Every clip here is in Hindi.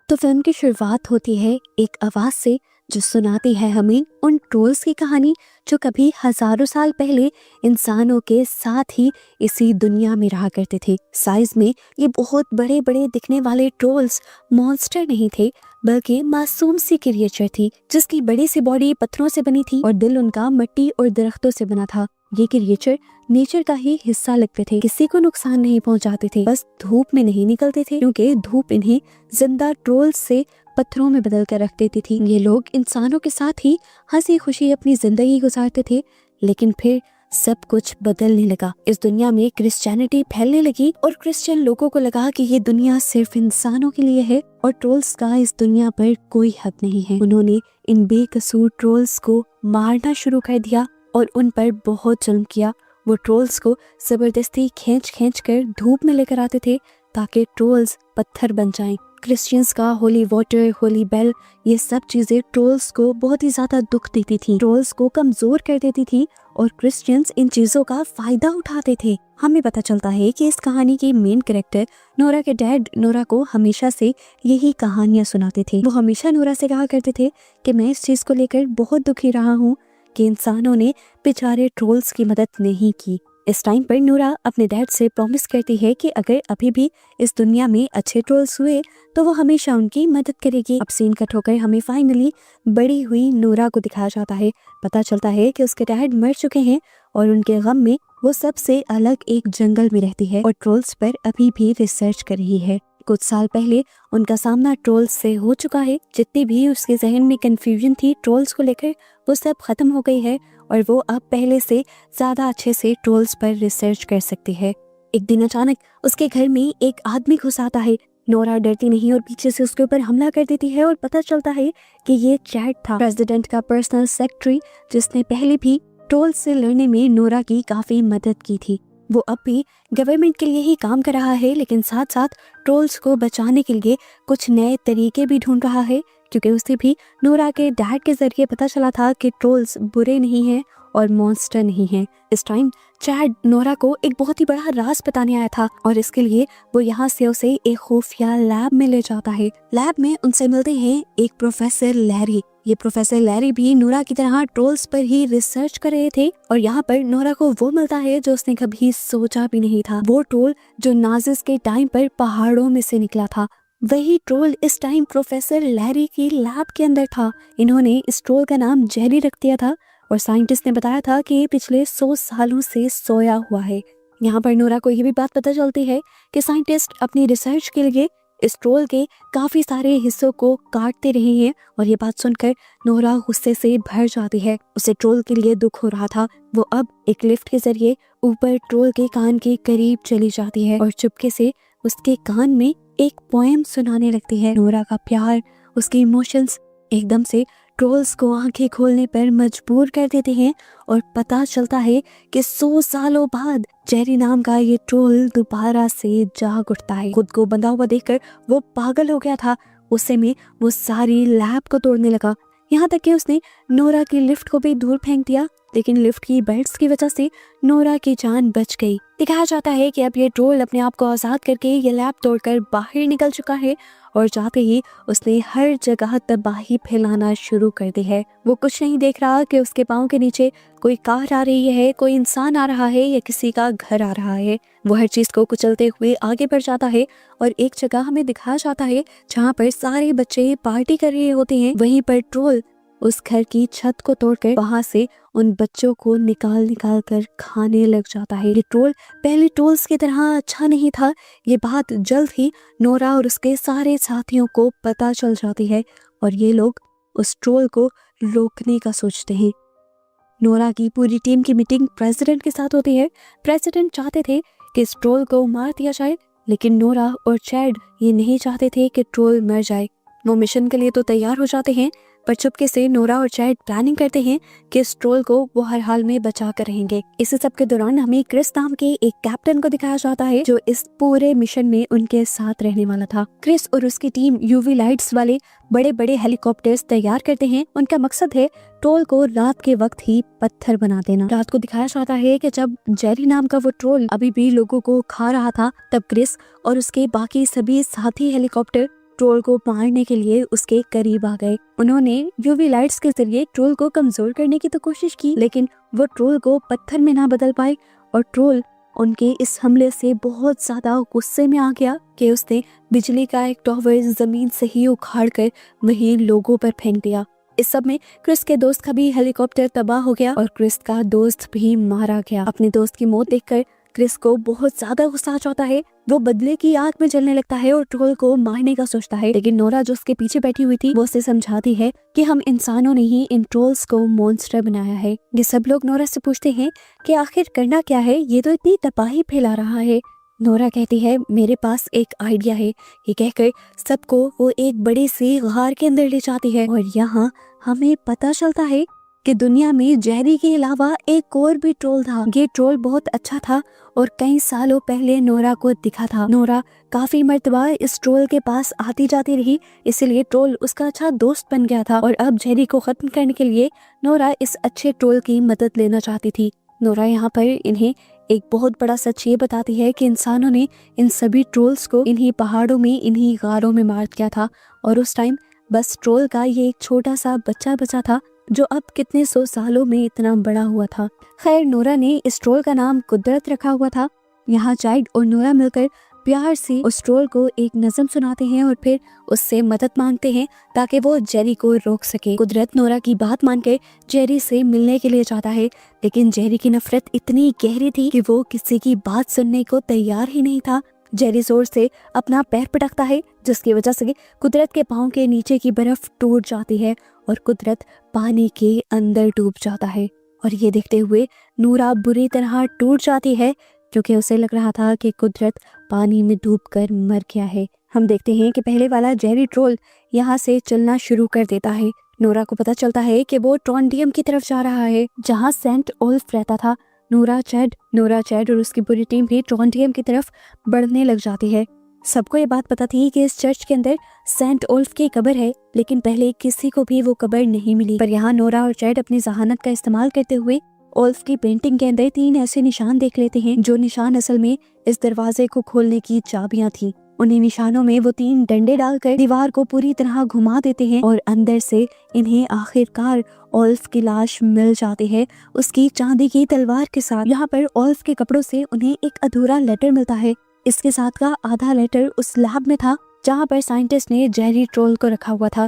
तो फिल्म की शुरुआत होती है एक आवाज से जो सुनाती है हमें उन ट्रोल्स की कहानी जो कभी हजारों साल पहले इंसानों के साथ ही इसी दुनिया में रहा करते थे। साइज में ये बहुत बड़े बड़े दिखने वाले ट्रोल्स मॉन्स्टर नहीं थे, बल्कि मासूम सी क्रिएचर थी जिसकी बड़ी सी बॉडी पत्थरों से बनी थी और दिल उनका मिट्टी और दरख्तों से बना था। ये क्रिएचर नेचर का ही हिस्सा लगते थे, किसी को नुकसान नहीं पहुंचाते थे, बस धूप में नहीं निकलते थे क्योंकि धूप इन्हें जिंदा ट्रोल्स से पत्थरों में बदल कर रख देती थी। ये लोग इंसानों के साथ ही हंसी खुशी अपनी जिंदगी गुजारते थे, लेकिन फिर सब कुछ बदलने लगा। इस दुनिया में क्रिश्चियनिटी फैलने लगी और क्रिश्चियन लोगों को लगा कि ये दुनिया सिर्फ इंसानों के लिए है और ट्रोल्स का इस दुनिया पर कोई हक नहीं है। उन्होंने इन बेकसूर ट्रोल्स को मारना शुरू कर दिया और उन पर बहुत जुल्म किया। वो ट्रोल्स को जबरदस्ती खींच खींच कर धूप में लेकर आते थे ताकि ट्रोल्स पत्थर बन जाएं। क्रिश्चियंस का होली वाटर, होली बेल, ये सब चीजें ट्रोल्स को बहुत ही ज्यादा दुख देती थी, ट्रोल्स को कमजोर कर देती थी और क्रिश्चियंस इन चीजों का फायदा उठाते थे। हमें पता चलता है कि इस कहानी के मेन कैरेक्टर नोरा के डैड नोरा को हमेशा से यही कहानियां सुनाते थे। वो हमेशा नोरा से कहा करते थे कि मैं इस चीज को लेकर बहुत दुखी रहा हूँ कि इंसानों ने बेचारे ट्रोल्स की मदद नहीं की। इस टाइम पर नोरा अपने डैड से प्रॉमिस करती है कि अगर अभी भी इस दुनिया में अच्छे ट्रोल्स हुए तो वो हमेशा उनकी मदद करेगी। अब सीन कट होकर हमें फाइनली बड़ी हुई नोरा को दिखाया जाता है। पता चलता है कि उसके डैड मर चुके हैं और उनके गम में वो सबसे अलग एक जंगल में रहती है और ट्रोल्स पर अभी भी रिसर्च कर रही है। कुछ साल पहले उनका सामना ट्रोल्स से हो चुका है। जितनी भी उसके जहन में कंफ्यूजन थी ट्रोल्स को लेकर, वो सब खत्म हो गई है और वो अब पहले से ज्यादा अच्छे से ट्रोल्स पर रिसर्च कर सकती है। एक दिन अचानक उसके घर में एक आदमी घुस आता है। नोरा डरती नहीं और पीछे से उसके ऊपर हमला कर देती है और पता चलता है कि ये चैड था, प्रेसिडेंट का पर्सनल सेक्रेटरी, जिसने पहले भी ट्रोल्स से लड़ने में नोरा की काफी मदद की थी। वो अब भी गवर्नमेंट के लिए ही काम कर रहा है, लेकिन साथ साथ ट्रोल्स को बचाने के लिए कुछ नए तरीके भी ढूंढ रहा है, क्योंकि उसे भी नोरा के डैड के जरिए पता चला था कि ट्रोल्स बुरे नहीं हैं और मॉन्स्टर नहीं हैं। इस टाइम चैड नोरा को एक बहुत ही बड़ा राज बताने आया था और इसके लिए वो यहाँ से उसे एक खुफिया लैब में ले जाता है। लैब में उनसे मिलते हैं एक प्रोफेसर लैरी। ये प्रोफेसर लैरी भी नोरा की तरह ट्रोल्स पर ही रिसर्च कर रहे थे और यहाँ पर नोरा को वो मिलता है जो उसने कभी सोचा भी नहीं था। वो ट्रोल जो नाजिस के टाइम पर पहाड़ों में से निकला था, वही ट्रोल इस टाइम प्रोफेसर लैरी की लैब के अंदर था। इन्होंने इस ट्रोल का नाम जेरी रख दिया था और साइंटिस्ट ने बताया था कि ये पिछले 100 सालों से सोया हुआ है। यहाँ पर नोरा को ये भी बात पता चलती है कि साइंटिस्ट अपनी रिसर्च के लिए इस ट्रोल के काफी सारे हिस्सों को काटते रहे हैं और ये बात सुनकर नोरा गुस्से से भर जाती है। उसे ट्रोल के लिए दुख हो रहा था। वो अब एक लिफ्ट के जरिए ऊपर ट्रोल के कान के करीब चली जाती है और चुपके से उसके कान में एक पोएम सुनाने लगती है। नोरा का प्यार, उसके इमोशंस एकदम से ट्रोल्स को आंखें खोलने पर मजबूर कर देते हैं और पता चलता है कि 100 सालों बाद जेरी नाम का ये ट्रोल दोबारा से जाग उठता है। खुद को बंधा हुआ देखकर वो पागल हो गया था। गुस्से में वो सारी लैब को तोड़ने लगा, यहाँ तक कि उसने नोरा की लिफ्ट को भी दूर फेंक दिया, लेकिन लिफ्ट की बेल्ट्स की वजह से नोरा की जान बच गई। दिखाया जाता है कि अब ये ट्रोल अपने आप को आजाद करके ये लैब तोड़कर बाहर निकल चुका है और जाते ही उसने हर जगह तबाही फैलाना शुरू कर दी है। वो कुछ नहीं देख रहा कि उसके पाँव के नीचे कोई कार आ रही है, कोई इंसान आ रहा है या किसी का घर आ रहा है। वो हर चीज को कुचलते हुए आगे बढ़ जाता है और एक जगह हमें दिखाया जाता है जहाँ पर सारे बच्चे पार्टी कर रहे होते हैं। वहीं पर ट्रोल उस घर की छत को तोड़कर वहां से उन बच्चों को निकाल निकाल कर खाने लग जाता है। ये ट्रोल पहले ट्रोल्स की तरह अच्छा नहीं था। ये बात जल्द ही नोरा और उसके सारे साथियों को पता चल जाती है और ये लोग उस ट्रोल को रोकने का सोचते हैं। नोरा की पूरी टीम की मीटिंग प्रेसिडेंट के साथ होती है। प्रेसिडेंट चाहते थे कि इस ट्रोल को मार दिया जाए, लेकिन नोरा और चैड ये नहीं चाहते थे कि ट्रोल मर जाए। वो मिशन के लिए तो तैयार हो जाते हैं, पर चुपके से नोरा और चैड प्लानिंग करते हैं कि इस ट्रोल को वो हर हाल में बचा कर रहेंगे। इस सब के दौरान हमें क्रिस नाम के एक कैप्टन को दिखाया जाता है जो इस पूरे मिशन में उनके साथ रहने वाला था। क्रिस और उसकी टीम यूवी लाइट्स वाले बड़े बड़े हेलीकॉप्टर्स तैयार करते हैं। उनका मकसद है ट्रोल को रात के वक्त ही पत्थर बना देना। रात को दिखाया जाता है कि जब जेरी नाम का वो ट्रोल अभी भी लोगों को खा रहा था, तब क्रिस और उसके बाकी सभी साथी हेलीकॉप्टर ट्रोल को मारने के लिए उसके करीब आ गए। उन्होंने यूवी लाइट्स के जरिए ट्रोल को कमजोर करने की तो कोशिश की, लेकिन वो ट्रोल को पत्थर में ना बदल पाए और ट्रोल उनके इस हमले से बहुत ज्यादा गुस्से में आ गया कि उसने बिजली का एक टॉवर जमीन से ही उखाड़ कर वहीं लोगों पर फेंक दिया। इस सब में क्रिस के दोस्त का भी हेलीकॉप्टर तबाह हो गया और क्रिस का दोस्त भी मारा गया। अपने दोस्त की मौत देखकर क्रिस को बहुत ज्यादा गुस्सा आ जाता है। वो बदले की आग में जलने लगता है और ट्रोल को मारने का सोचता है, लेकिन नोरा जो उसके पीछे बैठी हुई थी वो उसे समझाती है कि हम इंसानों ने ही इन ट्रोल्स को मॉन्स्टर बनाया है। ये सब लोग नोरा से पूछते हैं कि आखिर करना क्या है, ये तो इतनी तबाही फैला रहा है। नोरा कहती है मेरे पास एक आइडिया है। ये कहकर सबको वो एक बड़ी सी गार के अंदर ले जाती है और यहाँ हमें पता चलता है कि दुनिया में जेरी के अलावा एक और भी ट्रोल था। ये ट्रोल बहुत अच्छा था और कई सालों पहले नोरा को दिखा था। नोरा काफी मर्तबा इस ट्रोल के पास आती जाती रही, इसलिए ट्रोल उसका अच्छा दोस्त बन गया था और अब जेरी को खत्म करने के लिए नोरा इस अच्छे ट्रोल की मदद लेना चाहती थी। नोरा यहाँ पर इन्हें एक बहुत बड़ा सच ये बताती है कि इंसानों ने इन सभी ट्रोल्स को इन्हीं पहाड़ों में, इन्हीं गारों में मार दिया था और उस टाइम बस ट्रोल का ये एक छोटा सा बच्चा बचा था जो अब कितने 100 सालों में इतना बड़ा हुआ था। खैर नोरा ने इस ट्रोल का नाम कुदरत रखा हुआ था। यहाँ चाइल्ड और नोरा मिलकर प्यार से उस ट्रोल को एक नज़म सुनाते हैं और फिर उससे मदद मांगते हैं ताकि वो जेरी को रोक सके। कुदरत नोरा की बात मानकर जेरी से मिलने के लिए चाहता है, लेकिन जेरी की नफरत इतनी गहरी थी कि वो किसी की बात सुनने को तैयार ही नहीं था। जेरी जोर से अपना पैर पटकता है जिसकी वजह से कुदरत के पाँव के नीचे की बर्फ टूट जाती है और कुदरत पानी के अंदर डूब जाता है। और ये देखते हुए नोरा बुरी तरह टूट जाती है क्योंकि उसे लग रहा था कि कुदरत पानी में डूबकर मर गया है। हम देखते हैं कि पहले वाला जेरी ट्रोल यहाँ से चलना शुरू कर देता है। नोरा को पता चलता है कि वो ट्रॉन्डियम की तरफ जा रहा है जहाँ सेंट ओल्फ रहता था। नोरा चैड और उसकी पूरी टीम भी ट्रॉन्डियम की तरफ बढ़ने लग जाती है। सबको ये बात पता थी कि इस चर्च के अंदर सेंट ओल्फ की कब्र है, लेकिन पहले किसी को भी वो कब्र नहीं मिली। पर यहाँ नोरा और चैड अपनी जहानत का इस्तेमाल करते हुए ओल्फ की पेंटिंग के अंदर 3 ऐसे निशान देख लेते हैं जो निशान असल में इस दरवाजे को खोलने की चाबियां थी। उन्हीं निशानों में वो 3 डंडे डालकर दीवार को पूरी तरह घुमा देते हैं और अंदर से इन्हें आखिरकार ओल्फ की लाश मिल जाती है उसकी चांदी की तलवार के साथ। यहाँ पर ओल्फ के कपड़ों से उन्हें एक अधूरा लेटर मिलता है। इसके साथ का आधा लेटर उस लैब में था जहाँ पर साइंटिस्ट ने जेरी ट्रोल को रखा हुआ था।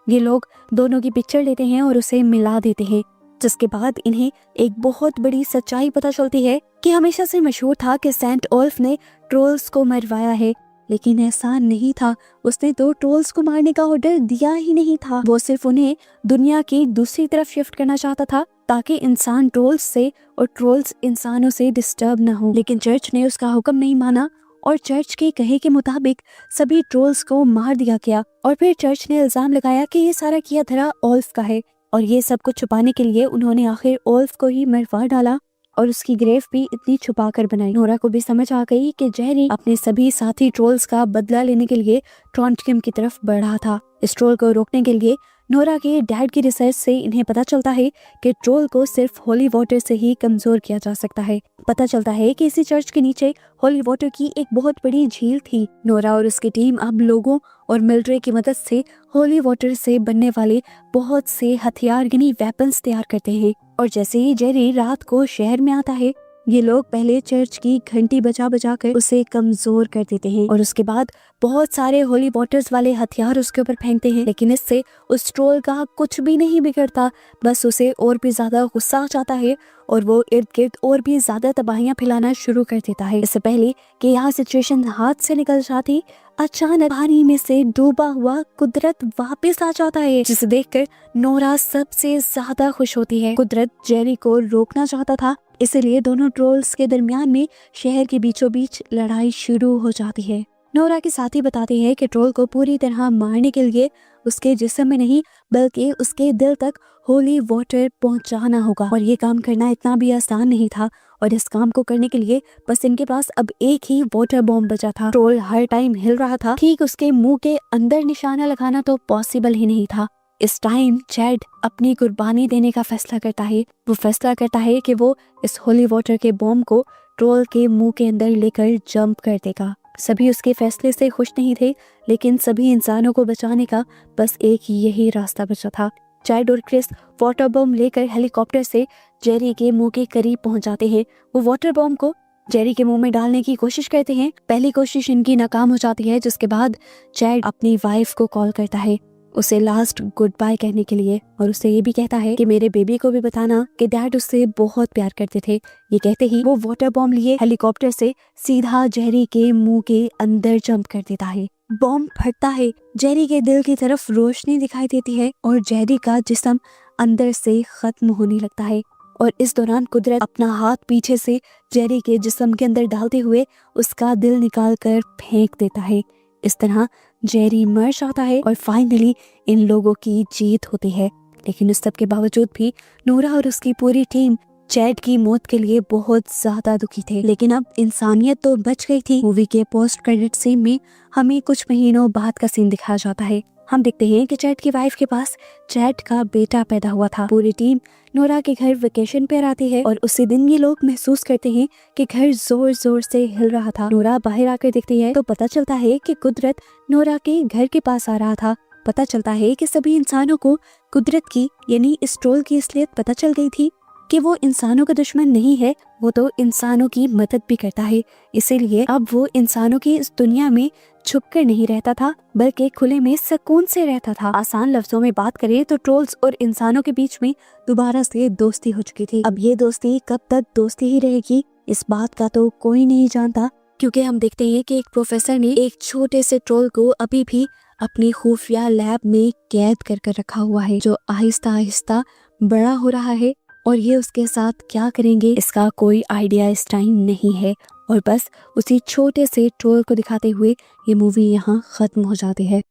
ये लोग दोनों की पिक्चर लेते हैं और उसे मिला देते हैं, जिसके बाद इन्हें एक बहुत बड़ी सच्चाई पता चलती है कि हमेशा से मशहूर था कि सेंट ओल्फ ने ट्रोल्स को मरवाया है, लेकिन ऐसा नहीं था। उसने तो ट्रोल्स को मारने का ऑर्डर दिया ही नहीं था। वो सिर्फ उन्हें दुनिया की दूसरी तरफ शिफ्ट करना चाहता था ताकि इंसान ट्रोल्स से और ट्रोल्स इंसानों से डिस्टर्ब ना हो। लेकिन चर्च ने उसका हुक्म नहीं माना और चर्च के कहे के मुताबिक सभी ट्रोल्स को मार दिया गया। और फिर चर्च ने इल्जाम लगाया कि ये सारा किया धरा ओल्फ का है और ये सब कुछ छुपाने के लिए उन्होंने आखिर ओल्फ को ही मरवा डाला और उसकी ग्रेव भी इतनी छुपा कर बनाई। नोरा को भी समझ आ गई कि जेरी अपने सभी साथी ट्रोल्स का बदला लेने के लिए ट्रॉन्टियम की तरफ बढ़ा था। इस ट्रोल को रोकने के लिए नोरा के डैड की रिसर्च से इन्हें पता चलता है कि ट्रोल को सिर्फ होली वाटर से ही कमजोर किया जा सकता है। पता चलता है कि इसी चर्च के नीचे होली वाटर की एक बहुत बड़ी झील थी। नोरा और उसकी टीम अब लोगों और मिलिट्री की मदद से होली वाटर से बनने वाले बहुत से हथियार यानी वेपन्स तैयार करते हैं। और जैसे ही जेरी रात को शहर में आता है, ये लोग पहले चर्च की घंटी बजा बजा कर उसे कमजोर कर देते हैं और उसके बाद बहुत सारे होली वाटर्स वाले हथियार उसके ऊपर फेंकते हैं। लेकिन इससे उस ट्रोल का कुछ भी नहीं बिगड़ता, बस उसे और भी ज्यादा गुस्सा आ जाता है और वो इर्द गिर्द और भी ज्यादा तबाहियां फैलाना शुरू कर देता है। इससे पहले कि यहाँ सिचुएशन हाथ से निकल जाती, अचानक पानी में से डूबा हुआ कुदरत वापस आ जाता है, जिसे देखकर नोरा सबसे ज्यादा खुश होती है। कुदरत जेरी को रोकना चाहता था, इसलिए दोनों ट्रोल्स के दरमियान में शहर के बीचों बीच लड़ाई शुरू हो जाती है। नोरा के साथी बताते हैं कि ट्रोल को पूरी तरह मारने के लिए उसके जिस्म में नहीं बल्कि उसके दिल तक होली वाटर पहुंचाना होगा और ये काम करना इतना भी आसान नहीं था। और इस काम को करने के लिए बस इनके पास अब एक ही वाटर बॉम्ब बचा था। ट्रोल हर टाइम हिल रहा था, ठीक उसके मुंह के अंदर निशाना लगाना तो पॉसिबल ही नहीं था। इस टाइम चैड अपनी कुर्बानी देने का फैसला करता है। वो फैसला करता है कि वो इस होली वाटर के बॉम्ब को ट्रोल के मुंह के अंदर लेकर जंप कर देगा। सभी उसके फैसले से खुश नहीं थे, लेकिन सभी इंसानों को बचाने का बस एक यही रास्ता बचा था। चैड और क्रिस वाटर बॉम्ब लेकर हेलीकॉप्टर से जेरी के मुंह के करीब पहुंच जाते हैं। वो वाटर बॉम्ब को जेरी के मुंह में डालने की कोशिश करते हैं। पहली कोशिश इनकी नाकाम हो जाती है, जिसके बाद चैड अपनी वाइफ को कॉल करता है उसे लास्ट गुड बाय कहने के लिए, और उसे ये भी कहता है कि मेरे बेबी को भी बताना कि डैड उससे बहुत प्यार करते थे। ये कहते ही वो वाटर बॉम्ब लिए हेलीकॉप्टर से सीधा जेरी के मुंह के अंदर जंप कर देता है। बॉम्ब फटता है, जेरी के दिल की तरफ रोशनी दिखाई देती है और जेरी का जिस्म अंदर से खत्म होने लगता है। और इस दौरान कुदरत अपना हाथ पीछे से जेरी के जिस्म के अंदर डालते हुए उसका दिल निकाल कर फेंक देता है। इस तरह जेरी मर जाता है और फाइनली इन लोगों की जीत होती है। लेकिन इस सब के बावजूद भी नोरा और उसकी पूरी टीम चैड की मौत के लिए बहुत ज्यादा दुखी थे। लेकिन अब इंसानियत तो बच गई थी। मूवी के पोस्ट क्रेडिट सीन में हमें कुछ महीनों बाद का सीन दिखाया जाता है। हम देखते हैं कि चैड की वाइफ के पास चैड का बेटा पैदा हुआ था। पूरी टीम नोरा के घर वेकेशन पर आती है और उसी दिन ये लोग महसूस करते हैं कि घर जोर जोर से हिल रहा था। नोरा बाहर आकर देखती है तो पता चलता है कि कुदरत नोरा के घर के पास आ रहा था। पता चलता है कि सभी इंसानों को कुदरत की यानी इस ट्रोल की असलियत पता चल गई थी कि वो इंसानों का दुश्मन नहीं है, वो तो इंसानों की मदद भी करता है। इसीलिए अब वो इंसानों की इस दुनिया में छुपकर नहीं रहता था, बल्कि खुले में सुकून से रहता था। आसान लफ्जों में बात करें तो ट्रोल्स और इंसानों के बीच में दोबारा से दोस्ती हो चुकी थी। अब ये दोस्ती कब तक दोस्ती ही रहेगी, इस बात का तो कोई नहीं जानता, क्योंकि हम देखते हैं कि एक प्रोफेसर ने एक छोटे से ट्रोल को अभी भी अपनी खुफिया लैब में कैद कर रखा हुआ है, जो आहिस्ता आहिस्ता बड़ा हो रहा है। और ये उसके साथ क्या करेंगे इसका कोई आइडिया इस टाइम नहीं है। और बस उसी छोटे से ट्रोल को दिखाते हुए ये मूवी यहाँ खत्म हो जाती है।